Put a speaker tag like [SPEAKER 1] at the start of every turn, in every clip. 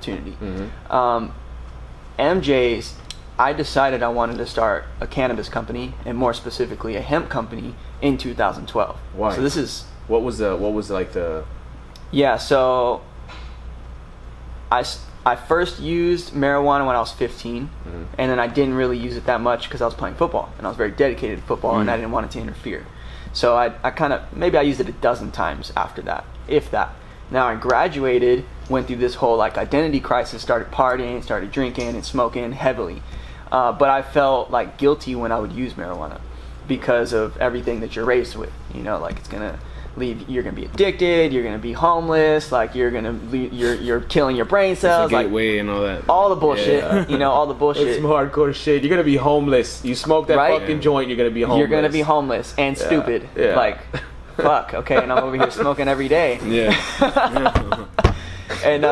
[SPEAKER 1] opportunity. Emjayze, I decided I wanted to start a cannabis company, and more specifically a hemp company, in 2012.
[SPEAKER 2] Why?
[SPEAKER 1] So this is
[SPEAKER 2] what was like the
[SPEAKER 1] so I first used marijuana when I was 15, and then I didn't really use it that much because I was playing football, and I was very dedicated to football, and I didn't want it to interfere. So I kind of, maybe I used it a dozen times after that, if that. Now I graduated, went through this whole like identity crisis, started partying, started drinking and smoking heavily. But I felt like guilty when I would use marijuana because of everything that you're raised with. You know, like it's gonna leave, you're gonna be addicted, you're gonna be homeless, like you're killing your brain cells,
[SPEAKER 2] like gateway and all that,
[SPEAKER 1] all the bullshit. You know, all the bullshit.
[SPEAKER 2] It's some hardcore shit. You're gonna be homeless. You smoke that fucking joint, you're gonna be homeless.
[SPEAKER 1] You're gonna be homeless and stupid. Like, fuck. Okay, and I'm over here smoking every day. And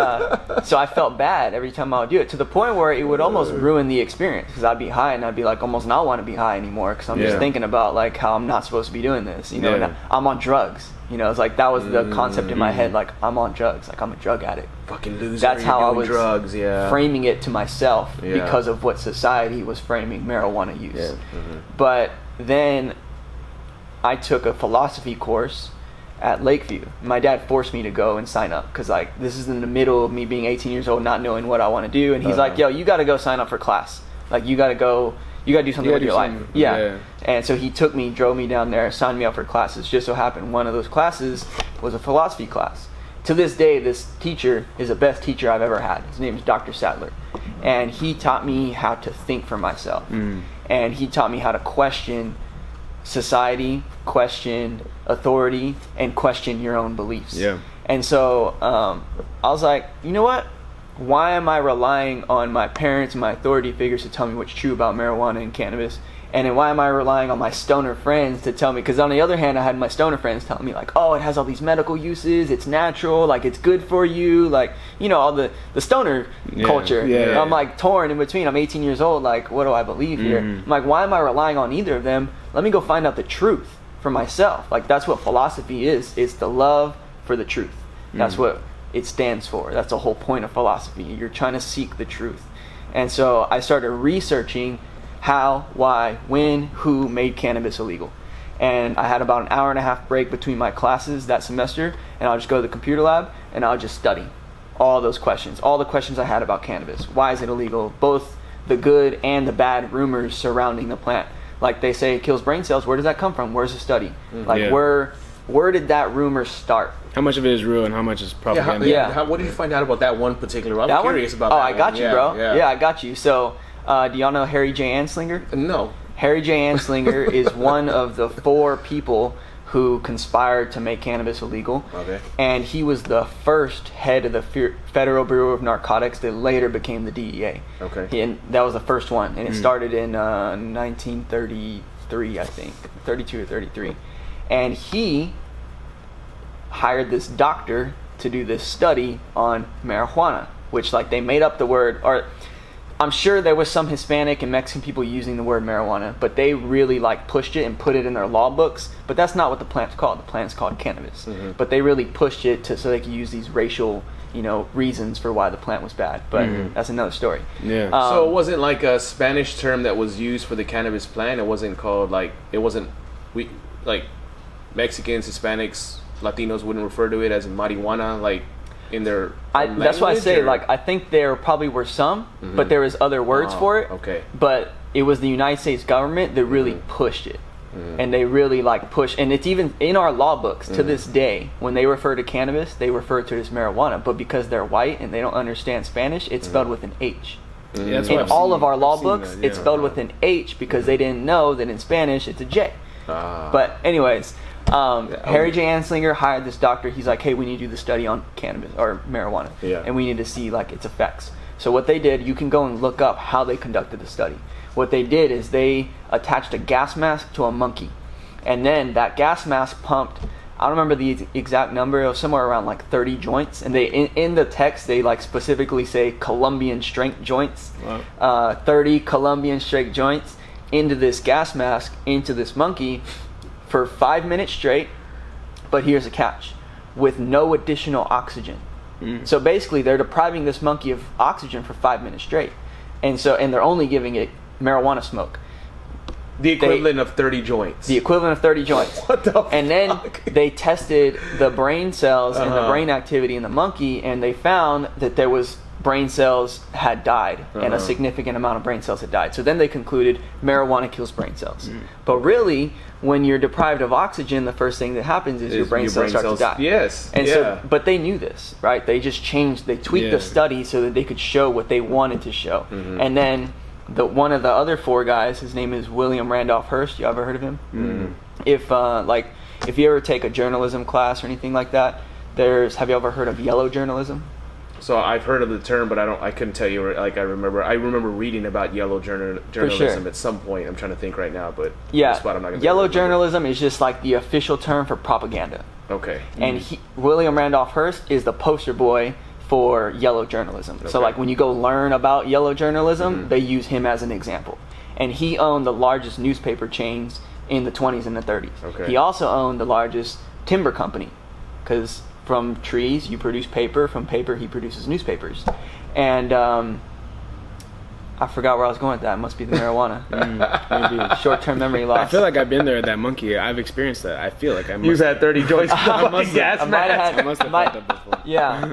[SPEAKER 1] so I felt bad every time I would do it, to the point where it would almost ruin the experience, because I'd be high and I'd be like almost not want to be high anymore, because I'm just thinking about like how I'm not supposed to be doing this, you know. And I'm on drugs, you know. It's like that was the concept in my head, like I'm on drugs, like I'm a drug addict.
[SPEAKER 2] Fucking loser.
[SPEAKER 1] That's how I was
[SPEAKER 2] drugs,
[SPEAKER 1] framing it to myself because of what society was framing marijuana use. But then I took a philosophy course at Lakeview. My dad forced me to go and sign up, because like this is in the middle of me being 18 years old, not knowing what I want to do, and he's like, yo, you got to go sign up for class, like you got to do something with your life. And so he took me, drove me down there, signed me up for classes. Just so happened one of those classes was a philosophy class. To this day, this teacher is the best teacher I've ever had. His name is Dr. Sadler, and he taught me how to think for myself, and he taught me how to question society, question authority, and question your own beliefs. And so I was like, you know what, why am I relying on my parents and my authority figures to tell me what's true about marijuana and cannabis, and then why am I relying on my stoner friends to tell me? Because on the other hand, I had my stoner friends telling me like, oh, it has all these medical uses, it's natural, like it's good for you, like, you know, all the stoner culture. I'm like torn in between. I'm 18 years old, like what do I believe here? I'm like, why am I relying on either of them? Let me go find out the truth for myself. Like that's what philosophy is. It's the love for the truth. That's what it stands for. That's the whole point of philosophy. You're trying to seek the truth. And so I started researching how, why, when, who made cannabis illegal. And I had about an hour and a half break between my classes that semester, and I'll just go to the computer lab and I'll just study all those questions, all the questions I had about cannabis. Why is it illegal? Both the good and the bad rumors surrounding the plant. Like they say it kills brain cells. Where does that come from? Where's the study? Like where did that rumor start?
[SPEAKER 2] How much of it is real and how much is propaganda?
[SPEAKER 3] What did you find out about that one particular? I'm curious about that.
[SPEAKER 1] I got you, bro. Yeah, I got you. So do y'all know Harry J. Anslinger?
[SPEAKER 3] No. Harry
[SPEAKER 1] J. Anslinger is one of the 4 people who conspired to make cannabis illegal.
[SPEAKER 3] Okay.
[SPEAKER 1] And he was the first head of the Federal Bureau of Narcotics that later became the DEA.
[SPEAKER 3] Okay.
[SPEAKER 1] And that was the first one. And it started in 1933, I think. 32 or 33. And he hired this doctor to do this study on marijuana, which like they made up the word, or I'm sure there was some Hispanic and Mexican people using the word marijuana, but they really like pushed it and put it in their law books. But that's not what the plant's called. The plant's called cannabis. But they really pushed it so they could use these racial, you know, reasons for why the plant was bad. But that's another story.
[SPEAKER 3] So it wasn't like a Spanish term that was used for the cannabis plant. It wasn't called like, it wasn't, we like Mexicans, Hispanics, Latinos wouldn't refer to it as marijuana, like in their
[SPEAKER 1] that's why I say, like, I think there probably were some, but there was other words for it.
[SPEAKER 3] Okay.
[SPEAKER 1] But it was the United States government that really pushed it. And they really like push, and it's even in our law books to this day. When they refer to cannabis, they refer to it as marijuana, but because they're white and they don't understand Spanish, it's spelled with an H. In all of our law books, it's spelled with an H because they didn't know that in Spanish it's a J. But anyways, Harry J. Anslinger hired this doctor. He's like, hey, we need to do the study on cannabis or marijuana, and we need to see like its effects. So what they did, you can go and look up how they conducted the study. What they did is they attached a gas mask to a monkey, and then that gas mask pumped, I don't remember the exact number, it was somewhere around like 30 joints, and they in the text they like specifically say Colombian strength joints. 30 Colombian strength joints into this gas mask, into this monkey for 5 minutes straight. But here's a catch: with no additional oxygen. So basically, they're depriving this monkey of oxygen for 5 minutes straight, and they're only giving it marijuana smoke.
[SPEAKER 3] The equivalent of 30 joints.
[SPEAKER 1] The equivalent of 30 joints.
[SPEAKER 3] What the fuck?
[SPEAKER 1] And then they tested the brain cells and the brain activity in the monkey, and they found that there was brain cells had died, and a significant amount of brain cells had died. So then they concluded marijuana kills brain cells. But really, when you're deprived of oxygen, the first thing that happens is your brain cells start to die.
[SPEAKER 3] Yes.
[SPEAKER 1] And so, but they knew this, right? They just tweaked the study so that they could show what they wanted to show. And then one of the other 4 guys, his name is William Randolph Hearst. You ever heard of him? If you ever take a journalism class or anything like that, have you ever heard of yellow journalism?
[SPEAKER 3] So I've heard of the term, but I couldn't tell you. Like I remember reading about yellow journalism at some point. I'm trying to think right now, but
[SPEAKER 1] I'm not yellow journalism is just like the official term for propaganda.
[SPEAKER 3] Okay.
[SPEAKER 1] And William Randolph Hearst is the poster boy for yellow journalism. Okay. So like when you go learn about yellow journalism, they use him as an example. And he owned the largest newspaper chains in the 20s and the 30s. Okay. He also owned the largest timber company, because from trees you produce paper, from paper he produces newspapers. And I forgot where I was going with that. It must be the marijuana. Maybe short-term memory loss.
[SPEAKER 2] I feel like I've been there at that monkey. I've experienced that. I feel like I must.
[SPEAKER 3] You've had 30 joints.
[SPEAKER 1] I must have had that before. Yeah.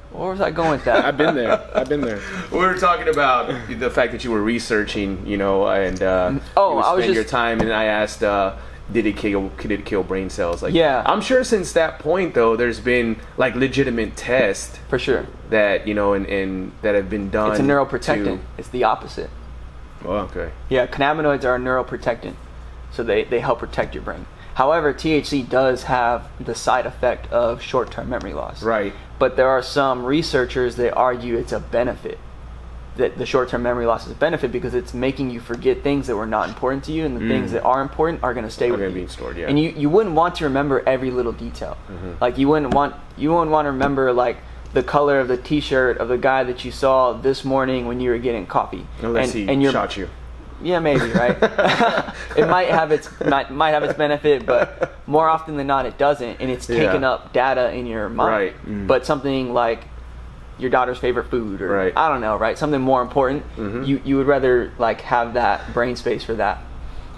[SPEAKER 1] Where was I going with that?
[SPEAKER 2] I've been there.
[SPEAKER 3] We were talking about the fact that you were researching, and you would spend your time, and I asked, did it kill brain cells? Like,
[SPEAKER 1] yeah.
[SPEAKER 3] I'm sure since that point, though, there's been like legitimate tests
[SPEAKER 1] for sure
[SPEAKER 3] that and that have been done.
[SPEAKER 1] It's a neuroprotectant. It's the opposite.
[SPEAKER 3] Oh, okay.
[SPEAKER 1] Yeah, cannabinoids are a neuroprotectant, so they help protect your brain. However, THC does have the side effect of short-term memory loss.
[SPEAKER 3] Right.
[SPEAKER 1] But there are some researchers that argue it's a benefit. That the short-term memory loss is a benefit because it's making you forget things that were not important to you, and the things that are important are going to stay with you.
[SPEAKER 3] Being stored, yeah.
[SPEAKER 1] And you wouldn't want to remember every little detail. Like you wouldn't want to remember like the color of the T-shirt of the guy that you saw this morning when you were getting coffee.
[SPEAKER 3] Unless he shot you.
[SPEAKER 1] Yeah, maybe, right? It might have its benefit, but more often than not, it doesn't, and it's taking up data in your mind. Right. But something like your daughter's favorite food, or I don't know, right? Something more important. You would rather like have that brain space for that.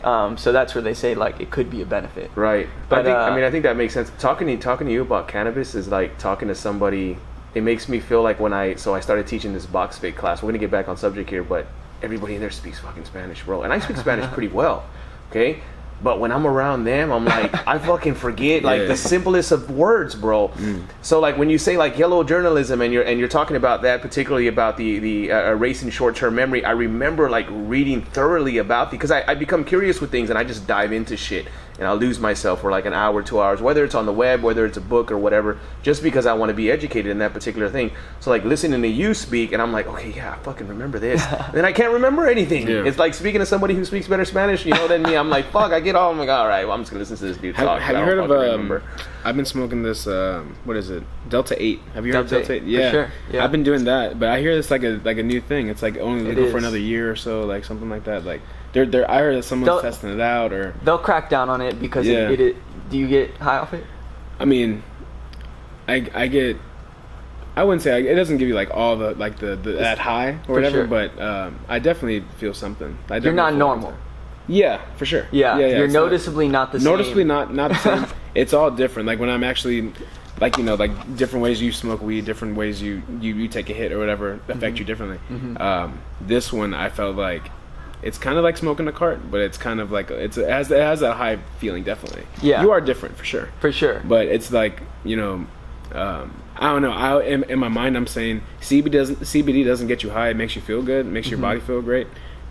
[SPEAKER 1] So that's where they say like it could be a benefit.
[SPEAKER 3] Right. But I think that makes sense. Talking to you about cannabis is like talking to somebody. It makes me feel like I started teaching this box fake class. We're gonna get back on subject here, but everybody in there speaks fucking Spanish, bro. And I speak Spanish pretty well, okay? But when I'm around them, I'm like, I fucking forget like the simplest of words, bro. So like when you say like yellow journalism and you're talking about that, particularly about the erasing short-term memory, I remember like reading thoroughly about because I become curious with things and I just dive into shit. And I'll lose myself for like an hour, 2 hours, whether it's on the web, whether it's a book or whatever, just because I want to be educated in that particular thing. So like listening to you speak, and I'm like, okay, yeah, I fucking remember this. Then I can't remember anything. Yeah. It's like speaking to somebody who speaks better Spanish, than me. I'm like, fuck, I get all. I'm like, all right, well, I'm just gonna listen to this dude talk.
[SPEAKER 2] Have you heard of? I've been smoking this. What is it? Delta 8. Have you heard of Delta 8? Yeah,
[SPEAKER 1] for sure. Yeah.
[SPEAKER 2] I've been doing that, but I hear it's like a new thing. It's like only legal for another year or so, like something like that. Like. I heard that someone's testing it out, or
[SPEAKER 1] they'll crack down on it because it. Do you get high off it?
[SPEAKER 2] I mean, I get. I wouldn't say it doesn't give you like all the that high or whatever, but I definitely feel something.
[SPEAKER 1] You're not normal.
[SPEAKER 2] Yeah, for sure.
[SPEAKER 1] Yeah. You're noticeably not the same.
[SPEAKER 2] Noticeably not the same. It's all different. Like when I'm actually. Like like different ways you smoke weed, different ways you take a hit or whatever affect you differently. This one I felt like it's kind of like smoking a cart, but it's kind of like it has that high feeling, definitely. Yeah, you are different for sure.
[SPEAKER 1] For sure.
[SPEAKER 2] But it's like I don't know. In my mind, I'm saying CBD doesn't get you high. It makes you feel good. It makes your body feel great.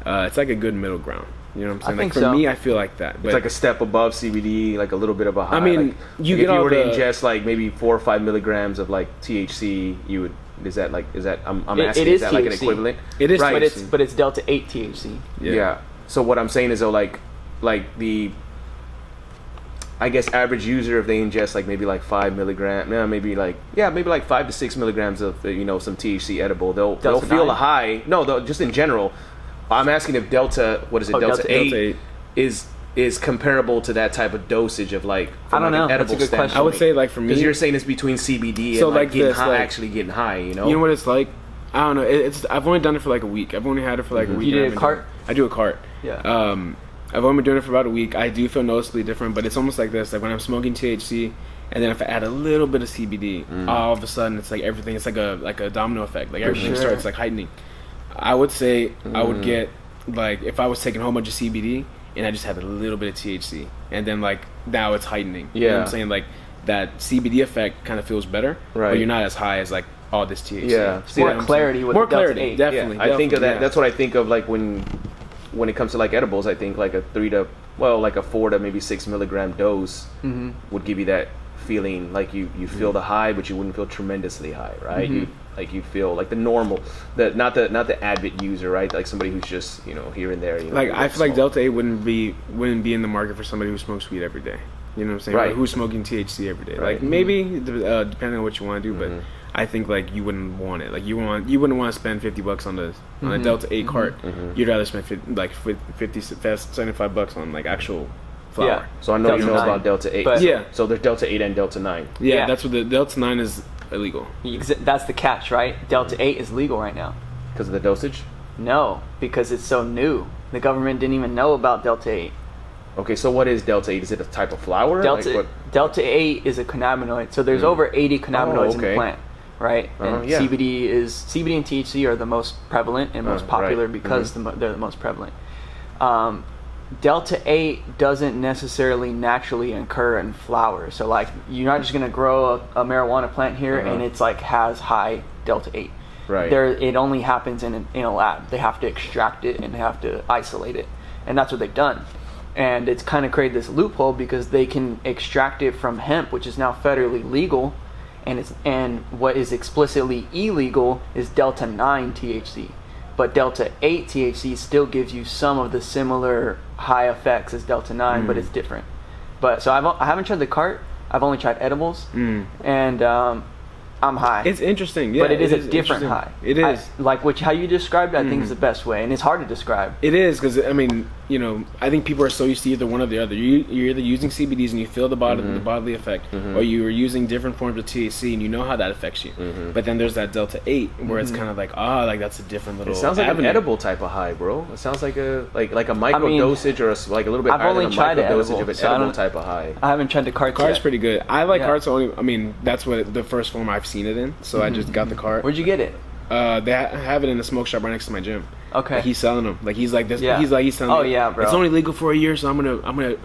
[SPEAKER 2] It's like a good middle ground. You know what I'm saying? Like for me, I feel like that. But
[SPEAKER 3] it's like a step above CBD, like a little bit of a high.
[SPEAKER 2] I mean,
[SPEAKER 3] like, if you were to ingest like maybe 4 or 5 milligrams of like THC, you would. Is that I'm asking? Is that THC. Like an equivalent?
[SPEAKER 2] It is,
[SPEAKER 1] right? But it's Delta 8 THC.
[SPEAKER 3] Yeah. So what I'm saying is though, like the, I guess average user, if they ingest like maybe like 5 milligrams, maybe like 5 to 6 milligrams of some THC edible, they'll feel a high. No, just in general. I'm asking if Delta 8 is is comparable to that type of dosage of like from
[SPEAKER 1] I don't know.
[SPEAKER 3] an edible
[SPEAKER 1] That's a good
[SPEAKER 3] standpoint?
[SPEAKER 1] question.
[SPEAKER 2] I would say like for me,
[SPEAKER 3] because you're saying it's between CBD
[SPEAKER 2] So,
[SPEAKER 3] and
[SPEAKER 2] like
[SPEAKER 3] getting
[SPEAKER 2] this,
[SPEAKER 3] high,
[SPEAKER 2] like-
[SPEAKER 3] actually getting high. You know.
[SPEAKER 2] you know what it's like. I don't know. It's I've only done it for like a week. I've only had it for like a week.
[SPEAKER 1] You did
[SPEAKER 2] and
[SPEAKER 1] a
[SPEAKER 2] I've been
[SPEAKER 1] cart?
[SPEAKER 2] doing it. I do a cart.
[SPEAKER 1] Yeah.
[SPEAKER 2] I've only been doing it for about a week. I do feel noticeably different, but it's almost like this. Like when I'm smoking THC, and then if I add a little bit of CBD, all of a sudden it's like everything. It's like a domino effect. Like everything
[SPEAKER 1] sure.
[SPEAKER 2] starts like heightening. I would say I would get like if I was taking a whole bunch of CBD and I just had a little bit of THC, and then like now it's heightening. You know what I'm saying? Like that CBD effect kind of feels better,
[SPEAKER 3] Right.
[SPEAKER 2] but you're not as high as like all this THC.
[SPEAKER 3] Yeah.
[SPEAKER 1] It's more clarity with
[SPEAKER 2] More
[SPEAKER 1] the Delta
[SPEAKER 2] clarity,
[SPEAKER 1] 8.
[SPEAKER 2] definitely.
[SPEAKER 3] I think of that.
[SPEAKER 2] yeah.
[SPEAKER 3] That's what I think of like when it comes to like edibles. I think like a 4 to maybe 6 milligram dose would give you that feeling like you feel the high, but you wouldn't feel tremendously high, right? You feel like the normal, not the avid user, right? Like somebody who's just here and there.
[SPEAKER 2] Like I feel like Delta 8 wouldn't be in the market for somebody who smokes weed every day. You know what I'm saying?
[SPEAKER 3] Right.
[SPEAKER 2] Like, who's smoking THC every day?
[SPEAKER 3] Right.
[SPEAKER 2] Like maybe depending on what you want to do, but I think like you wouldn't want it. Like you wouldn't want to spend $50 on a Delta 8 cart. You'd rather spend $75 on like actual flower.
[SPEAKER 1] Yeah.
[SPEAKER 3] So I know
[SPEAKER 1] Delta
[SPEAKER 3] you know
[SPEAKER 1] 9.
[SPEAKER 3] about Delta 8.
[SPEAKER 1] But-
[SPEAKER 2] Yeah.
[SPEAKER 3] So there's Delta 8 and Delta 9.
[SPEAKER 2] Yeah,
[SPEAKER 1] Yeah.
[SPEAKER 2] that's what the Delta 9 is illegal.
[SPEAKER 1] That's the catch, right? Delta 8 is legal right now.
[SPEAKER 3] Because of the dosage?
[SPEAKER 1] No, because it's so new. The government didn't even know about Delta 8.
[SPEAKER 3] Okay, so what is Delta 8? Is it a type of flower?
[SPEAKER 1] Delta 8 is a cannabinoid. So there's over 80 cannabinoids in the
[SPEAKER 3] okay.
[SPEAKER 1] plant, right? And
[SPEAKER 3] yeah.
[SPEAKER 1] CBD and THC are the most prevalent and most popular
[SPEAKER 3] right.
[SPEAKER 1] because they're the most prevalent. Delta 8 doesn't necessarily naturally occur in flowers. So like you're not just going to grow a marijuana plant here and it's like has high Delta 8.
[SPEAKER 3] Right.
[SPEAKER 1] It only happens in a lab. They have to extract it and they have to isolate it. And that's what they've done. And it's kind of created this loophole because they can extract it from hemp, which is now federally legal, and what is explicitly illegal is Delta 9 THC. But Delta 8 THC still gives you some of the similar high effects as Delta 9, but it's different. But so I haven't tried the cart. I've only tried edibles, and I'm high.
[SPEAKER 2] It's interesting, yeah.
[SPEAKER 1] But it is a different high.
[SPEAKER 2] It is.
[SPEAKER 1] How you described it, I think is the best way, and it's hard to describe.
[SPEAKER 2] It is because I mean, I think people are so used to either one or the other. You're either using CBDs and you feel the bodily effect, or you are using different forms of THC and you know how that affects you. But then there's that Delta 8 where it's kind of like that's a different little.
[SPEAKER 3] It sounds like
[SPEAKER 2] avenue.
[SPEAKER 3] an edible type of high, bro. It sounds like a micro dosage or like a little bit
[SPEAKER 1] I've
[SPEAKER 3] higher
[SPEAKER 1] only
[SPEAKER 3] than a
[SPEAKER 1] tried
[SPEAKER 3] micro
[SPEAKER 1] it
[SPEAKER 3] dosage
[SPEAKER 1] edible,
[SPEAKER 3] of an
[SPEAKER 1] so I
[SPEAKER 3] edible
[SPEAKER 1] don't-
[SPEAKER 3] type of high.
[SPEAKER 1] I haven't tried the carts
[SPEAKER 2] Cart's
[SPEAKER 1] yet.
[SPEAKER 2] pretty good. I like
[SPEAKER 1] Yeah.
[SPEAKER 2] carts only. I mean, that's what the first form I've seen it in. So I just got the cart.
[SPEAKER 1] Where'd you get it?
[SPEAKER 2] They have it in the smoke shop right next to my gym.
[SPEAKER 1] Okay.
[SPEAKER 2] Like, he's selling them. Like he's like this.
[SPEAKER 1] Yeah.
[SPEAKER 2] He's telling
[SPEAKER 1] Oh,
[SPEAKER 2] me.
[SPEAKER 1] yeah, bro.
[SPEAKER 2] It's only legal for a year, so I'm gonna.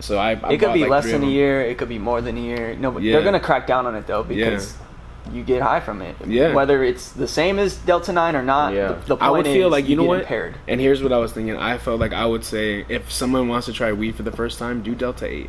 [SPEAKER 2] So I
[SPEAKER 1] It could
[SPEAKER 2] bought,
[SPEAKER 1] be
[SPEAKER 2] like,
[SPEAKER 1] less
[SPEAKER 2] 3
[SPEAKER 1] than
[SPEAKER 2] of
[SPEAKER 1] a
[SPEAKER 2] them.
[SPEAKER 1] year. It could be more than a year. No, but
[SPEAKER 2] Yeah.
[SPEAKER 1] they're gonna crack down on it though because you get high from it.
[SPEAKER 2] Yeah.
[SPEAKER 1] Whether it's the same as Delta 9 or not,
[SPEAKER 3] Yeah.
[SPEAKER 1] the point
[SPEAKER 2] I would feel
[SPEAKER 1] is
[SPEAKER 2] like you know
[SPEAKER 1] get
[SPEAKER 2] what.
[SPEAKER 1] impaired.
[SPEAKER 2] And here's what I was thinking. I felt like I would say if someone wants to try weed for the first time, do Delta 8.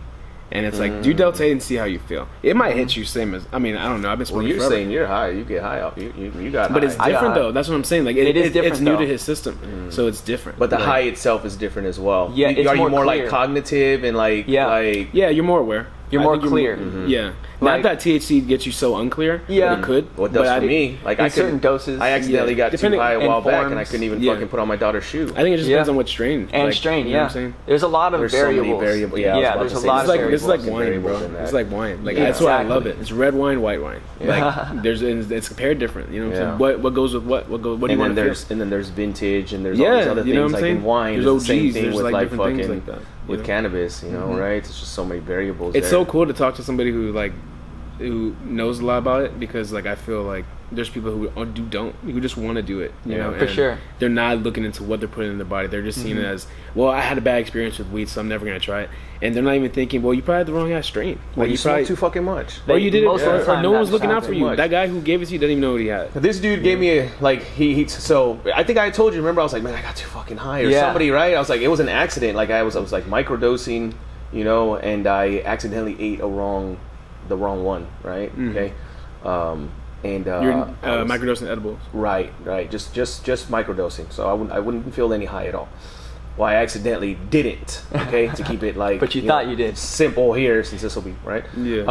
[SPEAKER 2] And it's like, do Delta 8 and see how you feel. It might hit you same as, I mean, I don't know. I've been
[SPEAKER 3] Well,
[SPEAKER 2] smoking
[SPEAKER 3] you're
[SPEAKER 2] forever.
[SPEAKER 3] saying you're high. You get high off. You got
[SPEAKER 2] But
[SPEAKER 3] high.
[SPEAKER 2] it's different though. That's what I'm saying. Like
[SPEAKER 1] It is different,
[SPEAKER 2] It's new
[SPEAKER 1] though.
[SPEAKER 2] to his system, so it's different.
[SPEAKER 3] But the
[SPEAKER 2] Like,
[SPEAKER 3] high itself is different as well.
[SPEAKER 1] Yeah, it's
[SPEAKER 3] are you
[SPEAKER 1] more
[SPEAKER 3] more
[SPEAKER 1] clear.
[SPEAKER 3] like cognitive and like
[SPEAKER 1] Yeah.
[SPEAKER 2] Yeah, you're more aware.
[SPEAKER 1] You're
[SPEAKER 2] I
[SPEAKER 1] more
[SPEAKER 2] think
[SPEAKER 1] clear.
[SPEAKER 2] Yeah.
[SPEAKER 1] Like-
[SPEAKER 2] Not that THC gets you so unclear.
[SPEAKER 1] Yeah.
[SPEAKER 2] But it could.
[SPEAKER 3] What it does
[SPEAKER 2] but
[SPEAKER 3] for me? Like
[SPEAKER 1] in
[SPEAKER 3] I
[SPEAKER 1] certain
[SPEAKER 3] could,
[SPEAKER 1] doses.
[SPEAKER 3] I accidentally got too
[SPEAKER 2] Depending-
[SPEAKER 3] high a while
[SPEAKER 1] in
[SPEAKER 3] back, and I
[SPEAKER 1] forms.
[SPEAKER 3] couldn't even
[SPEAKER 2] Yeah.
[SPEAKER 3] fucking put on my daughter's shoe.
[SPEAKER 2] I think it just depends
[SPEAKER 1] Yeah.
[SPEAKER 2] on what strain.
[SPEAKER 1] and
[SPEAKER 2] Like,
[SPEAKER 1] strain,
[SPEAKER 2] you know what
[SPEAKER 1] yeah.
[SPEAKER 2] I'm saying?
[SPEAKER 1] There's a lot of
[SPEAKER 3] There's so many
[SPEAKER 1] variables.
[SPEAKER 3] variables. Yeah, I was about
[SPEAKER 1] there's
[SPEAKER 3] to
[SPEAKER 1] a
[SPEAKER 3] say,
[SPEAKER 1] lot
[SPEAKER 3] this
[SPEAKER 1] of
[SPEAKER 3] is
[SPEAKER 2] This is like
[SPEAKER 1] variables.
[SPEAKER 2] wine, bro.
[SPEAKER 3] variables in that.
[SPEAKER 2] It's like wine. Like
[SPEAKER 1] Yeah,
[SPEAKER 2] that's why I
[SPEAKER 1] exactly.
[SPEAKER 2] love it. It's red wine, white wine. Like it's compared different. You know what I'm
[SPEAKER 3] Yeah.
[SPEAKER 2] saying? What goes with what? What do you
[SPEAKER 3] And
[SPEAKER 2] want
[SPEAKER 3] then
[SPEAKER 2] to
[SPEAKER 3] there's
[SPEAKER 2] feel?
[SPEAKER 3] and then there's vintage and there's
[SPEAKER 2] Yeah,
[SPEAKER 3] all these other
[SPEAKER 2] you know
[SPEAKER 3] things
[SPEAKER 2] what I'm
[SPEAKER 3] like in
[SPEAKER 2] saying?
[SPEAKER 3] wine.
[SPEAKER 2] There's
[SPEAKER 3] It's the same
[SPEAKER 2] OGs,
[SPEAKER 3] thing
[SPEAKER 2] there's,
[SPEAKER 3] with
[SPEAKER 2] like,
[SPEAKER 3] like
[SPEAKER 2] different things
[SPEAKER 3] fucking
[SPEAKER 2] like that, you
[SPEAKER 3] with
[SPEAKER 2] know?
[SPEAKER 3] cannabis. You know, right? It's just so many variables.
[SPEAKER 2] It's
[SPEAKER 3] there.
[SPEAKER 2] so cool to talk to somebody who knows a lot about it because like I feel like there's people who just want to do it, you know,
[SPEAKER 1] for
[SPEAKER 2] and
[SPEAKER 1] sure.
[SPEAKER 2] they're not looking into what they're putting in their body. They're just seeing it as, well, I had a bad experience with weed, so I'm never gonna try it. And they're not even thinking, well, you probably had the wrong ass strain.
[SPEAKER 3] Well, you
[SPEAKER 2] probably
[SPEAKER 3] smoked too fucking much.
[SPEAKER 2] or you did it,
[SPEAKER 1] Most of the
[SPEAKER 2] or
[SPEAKER 1] time
[SPEAKER 2] no one was
[SPEAKER 1] that's
[SPEAKER 2] looking out for
[SPEAKER 1] happening.
[SPEAKER 2] you.
[SPEAKER 3] Much.
[SPEAKER 2] That guy who gave it to you didn't even know what he had.
[SPEAKER 3] This dude gave me so I think I told you. Remember, I was like, man, I got too fucking high, or
[SPEAKER 1] Yeah.
[SPEAKER 3] somebody, right? I was like, it was an accident. Like I was like microdosing, you know, and I accidentally ate the wrong one, right? Okay, and
[SPEAKER 2] You're
[SPEAKER 3] I was-
[SPEAKER 2] microdosing edibles.
[SPEAKER 3] right, just microdosing. So I wouldn't feel any high at all. Well, I accidentally didn't. Okay, to keep it like.
[SPEAKER 1] But you thought
[SPEAKER 3] know,
[SPEAKER 1] you did.
[SPEAKER 3] Simple here, since this will be right.
[SPEAKER 2] Yeah.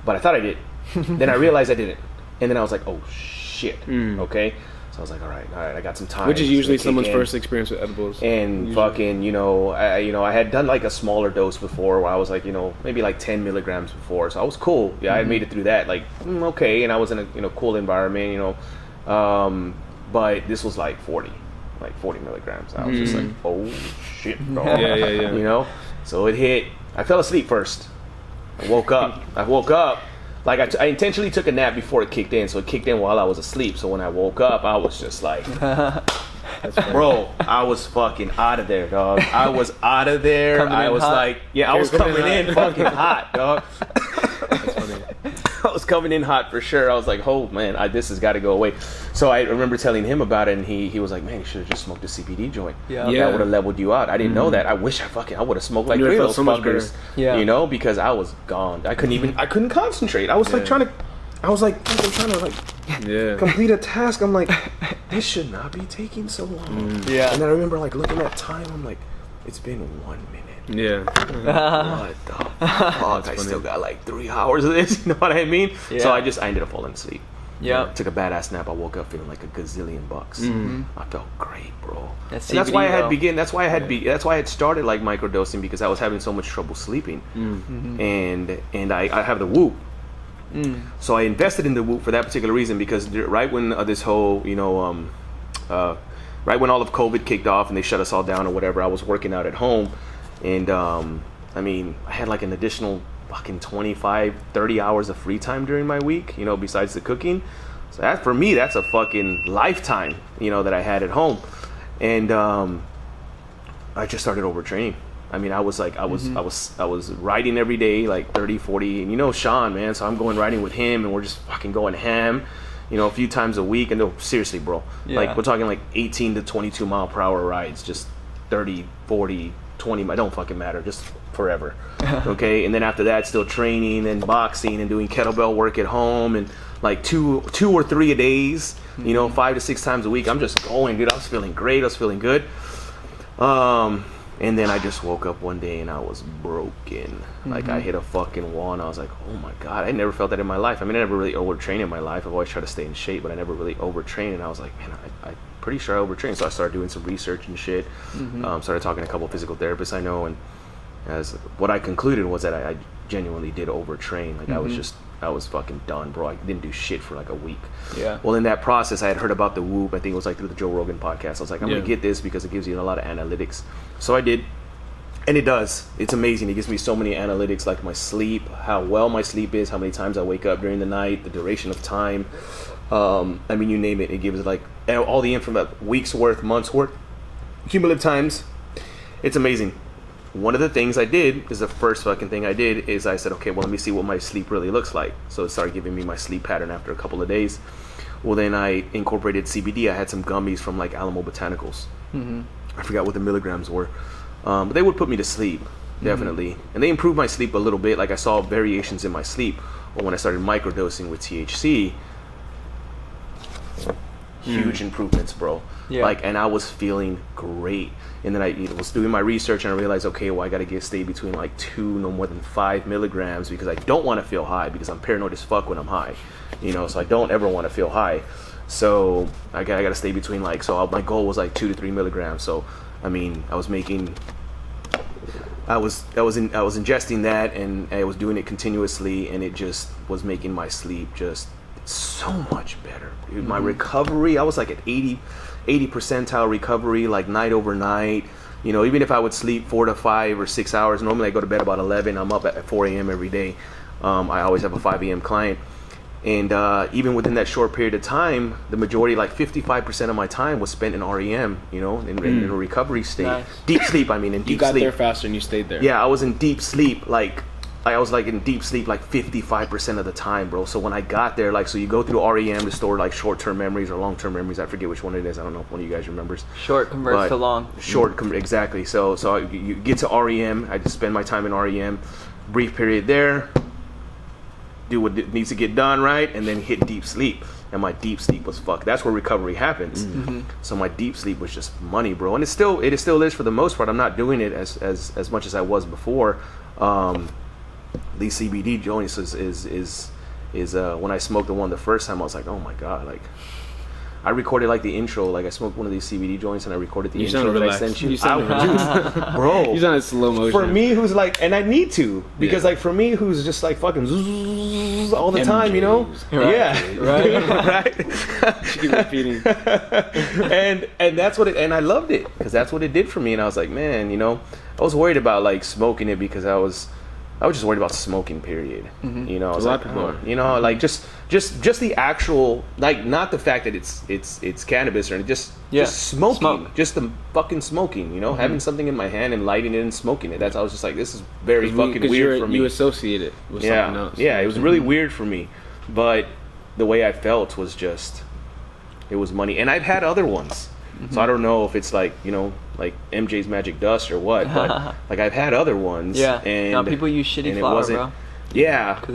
[SPEAKER 3] But I thought I did. Then I realized I didn't, and then I was like, oh shit. Okay, So I was like, all right, I got some time.
[SPEAKER 2] Which is usually someone's first experience with edibles.
[SPEAKER 3] And fucking, I had done like a smaller dose before where I was like, maybe like 10 milligrams before. So I was cool. Yeah, I made it through that. Like, okay. And I was in a cool environment, but this was like 40 milligrams. I was just like, oh shit, bro.
[SPEAKER 2] Yeah.
[SPEAKER 3] So it hit. I fell asleep first. I woke up. Like I intentionally took a nap before it kicked in, so it kicked in while I was asleep. So when I woke up, I was just like, bro, I was fucking out of there, dog. I was out of there. I was like, I was coming in fucking hot, dog.
[SPEAKER 2] That's funny.
[SPEAKER 3] I was coming in hot for sure. I was like, oh man, this has got to go away. So I remember telling him about it, and he was like, man, you should have just smoked a CBD joint. That would have leveled you out. I didn't know that. I wish I would have smoked like 3 of those fuckers. Because I was gone. I couldn't concentrate. I was like trying to complete a task. I'm like, this should not be taking so long. And then I remember like looking at time. I'm like, it's been 1 minute.
[SPEAKER 2] Yeah.
[SPEAKER 3] What the fuck? I still got like 3 hours of this. You know what I mean? Yeah. So I ended up falling asleep.
[SPEAKER 1] Yeah.
[SPEAKER 3] Took a badass nap. I woke up feeling like a gazillion bucks. I felt great, bro.
[SPEAKER 1] That's
[SPEAKER 3] why I had That's why I had started like microdosing, because I was having so much trouble sleeping. And I have the Whoop. So I invested in the Whoop for that particular reason, because right when this whole right when all of COVID kicked off and they shut us all down or whatever, I was working out at home. And I had like an additional fucking 25-30 hours of free time during my week, besides the cooking. So that, for me, that's a fucking lifetime, that I had at home. And I just started overtraining. I was riding every day, like 30, 40, and Sean, man, so I'm going riding with him, and we're just fucking going ham, a few times a week. And no, seriously, bro, like we're talking like 18 to 22 mile per hour rides, just 30, 40, 20, I don't fucking matter, just forever. Okay. And then after that, still training and boxing and doing kettlebell work at home, and like two or three a days, 5 to 6 times a week. I'm just going, dude. I was feeling great. I was feeling good. And then I just woke up one day and I was broken. Like I hit a fucking wall, and I was like, oh my God, I never felt that in my life. I never really overtrained in my life. I've always tried to stay in shape, but I never really overtrained. And I was like, man, I'm pretty sure I overtrained. So I started doing some research and shit. Started talking to a couple of physical therapists I know, and what I concluded was that I genuinely did overtrain. Like I was fucking done, bro. I didn't do shit for like a week. Yeah. Well, in that process, I had heard about the Whoop. I think it was like through the Joe Rogan podcast. I was like, I'm gonna get this because it gives you a lot of analytics. So I did, and it does. It's amazing. It gives me so many analytics, like my sleep, how well my sleep is, how many times I wake up during the night, the duration of time. You name it. It gives like all the information, weeks worth, months worth, cumulative times. It's amazing. One of the things I did is the first fucking thing I did is I said, okay, well, let me see what my sleep really looks like. So it started giving me my sleep pattern after a couple of days. Well, then I incorporated CBD. I had some gummies from like Alamo Botanicals. I forgot what the milligrams were. But they would put me to sleep, definitely. And they improved my sleep a little bit. Like I saw variations in my sleep. But when I started microdosing with THC, huge improvements, bro. And I was feeling great. And then I was doing my research, and I realized, okay, well, I got to stay between like 2, no more than 5 milligrams, because I don't want to feel high, because I'm paranoid as fuck when I'm high, so I don't ever want to feel high. So I got to stay between my goal was like 2 to 3 milligrams. So I was ingesting that, and I was doing it continuously, and it just was making my sleep just so much better. Dude, my recovery, I was like at 80 percentile recovery, like night over night. Even if I would sleep 4 to 5 or 6 hours, normally I go to bed about 11. I'm up at 4 a.m. every day. I always have a 5 a.m. client. And even within that short period of time, the majority, like 55% of my time was spent in REM, in a recovery state. Nice. Deep sleep, in deep sleep.
[SPEAKER 2] You got there faster and you stayed there.
[SPEAKER 3] Yeah, I was in deep sleep, I was like in deep sleep like 55% of the time, bro. So when I got there, so you go through REM to store like short-term memories or long-term memories. I forget which one it is. I don't know if one of you guys remembers.
[SPEAKER 1] Short converts to long.
[SPEAKER 3] Exactly. So you get to REM. I just spend my time in REM. Brief period there. Do what needs to get done, right? And then hit deep sleep. And my deep sleep was fucked. That's where recovery happens. So my deep sleep was just money, bro. And it still is for the most part. I'm not doing it as much as I was before. These CBD joints is when I smoked the one the first time, I was like, oh my God, like I recorded like the intro. Like I smoked one of these CBD joints and I recorded the
[SPEAKER 2] You
[SPEAKER 3] intro
[SPEAKER 2] sounded
[SPEAKER 3] that I
[SPEAKER 2] relaxed.
[SPEAKER 3] sent you.
[SPEAKER 2] You sounded
[SPEAKER 3] Bro,
[SPEAKER 2] You sounded slow motion.
[SPEAKER 3] for me, who's like, and I need to because
[SPEAKER 2] Yeah.
[SPEAKER 3] like for me, who's just like fucking zzz all the time, you know?
[SPEAKER 2] Right.
[SPEAKER 3] Yeah, right.
[SPEAKER 2] She keep repeating.
[SPEAKER 3] and that's what it, and I loved it because that's what it did for me. And I was like, man, you know, I was worried about like smoking it because I was just worried about smoking. Period. You know, I was
[SPEAKER 2] A lot
[SPEAKER 3] like,
[SPEAKER 2] of people are.
[SPEAKER 3] you know, like just the actual, like, not the fact that it's cannabis or just smoking,
[SPEAKER 1] Smoke.
[SPEAKER 3] just the fucking smoking. You know, having something in my hand and lighting it and smoking it. I was just like, this is very fucking weird for me.
[SPEAKER 2] You associate it with something else.
[SPEAKER 3] Yeah, it was really weird for me, but the way I felt was just, it was money. And I've had other ones, so I don't know if it's like, you know, like MJ's Magic Dust or what, but like I've had other ones.
[SPEAKER 1] Yeah.
[SPEAKER 3] And
[SPEAKER 1] no, people use shitty
[SPEAKER 3] and it
[SPEAKER 1] flour,
[SPEAKER 3] wasn't-
[SPEAKER 1] bro.
[SPEAKER 3] Yeah,
[SPEAKER 1] 'Cause